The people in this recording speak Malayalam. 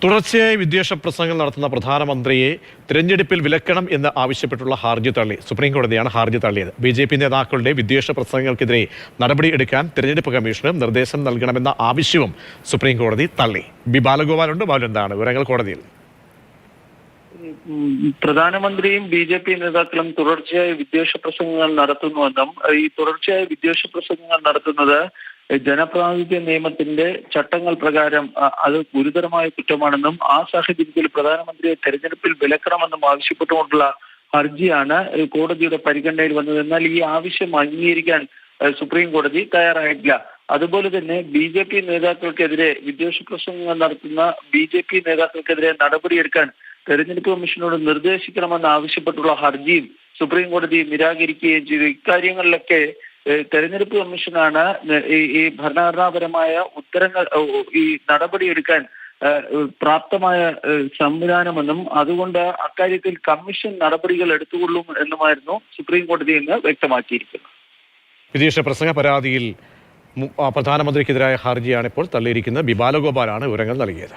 തുടർച്ചയായി വിദ്വേഷ പ്രസംഗങ്ങൾ നടത്തുന്ന പ്രധാനമന്ത്രിയെ തിരഞ്ഞെടുപ്പിൽ വിലക്കണം എന്ന് ആവശ്യപ്പെട്ടുള്ള ഹർജി തള്ളി. സുപ്രീംകോടതിയാണ് ഹർജി തള്ളിയത്. BJP നേതാക്കളുടെ വിദ്വേഷ പ്രസംഗങ്ങൾക്കെതിരെ നടപടിയെടുക്കാൻ തിരഞ്ഞെടുപ്പ് കമ്മീഷന് നിർദ്ദേശം നൽകണമെന്ന ആവശ്യവും സുപ്രീംകോടതി തള്ളി. ബി ബാലഗോപാലുണ്ട്. എന്താണ് വിവരങ്ങൾ കോടതിയിൽ? പ്രധാനമന്ത്രിയും BJP നേതാക്കളും തുടർച്ചയായി വിദ്വേഷ പ്രസംഗങ്ങൾ നടത്തുന്നുവെന്നും ഈ തുടർച്ചയായ വിദ്വേഷ പ്രസംഗങ്ങൾ നടത്തുന്നത് ജനപ്രാതിനിധ്യ നിയമത്തിന്റെ ചട്ടങ്ങൾ പ്രകാരം അത് ഗുരുതരമായ കുറ്റമാണെന്നും ആ സാഹചര്യത്തിൽ പ്രധാനമന്ത്രിയെ തെരഞ്ഞെടുപ്പിൽ വിലക്കണമെന്നും ആവശ്യപ്പെട്ടുകൊണ്ടുള്ള ഹർജിയാണ് കോടതിയുടെ പരിഗണനയിൽ വന്നത്. എന്നാൽ ഈ ആവശ്യം അംഗീകരിക്കാൻ സുപ്രീം കോടതി തയ്യാറായിട്ടില്ല. അതുപോലെ തന്നെ BJP നേതാക്കൾക്കെതിരെ വിദ്വേഷ പ്രസംഗങ്ങൾ നടത്തുന്ന BJP നേതാക്കൾക്കെതിരെ നടപടിയെടുക്കാൻ തെരഞ്ഞെടുപ്പ് കമ്മീഷനോട് നിർദ്ദേശിക്കണമെന്ന് ആവശ്യപ്പെട്ടുള്ള ഹർജിയും സുപ്രീം കോടതി നിരാകരിക്കുകയും ചെയ്തു. ഇക്കാര്യങ്ങളിലൊക്കെ തെരഞ്ഞെടുപ്പ് കമ്മീഷനാണ് ഈ ഭരണഘടനാപരമായ ഉത്തരങ്ങൾ ഈ നടപടിയെടുക്കാൻ പ്രാപ്തമായ സംവിധാനമെന്നും അതുകൊണ്ട് അക്കാര്യത്തിൽ കമ്മീഷൻ നടപടികൾ എടുത്തുകൊള്ളും എന്നുമായിരുന്നു സുപ്രീം കോടതി ഇന്ന് വ്യക്തമാക്കിയിരിക്കുന്നത്. വിദ്വേഷ പ്രസംഗ പരാതിയിൽ പ്രധാനമന്ത്രിക്കെതിരായ ഹർജിയാണ് ഇപ്പോൾ തള്ളിയിരിക്കുന്നത്. ബി ബാലഗോപാലാണ് വിവരങ്ങൾ നൽകിയത്.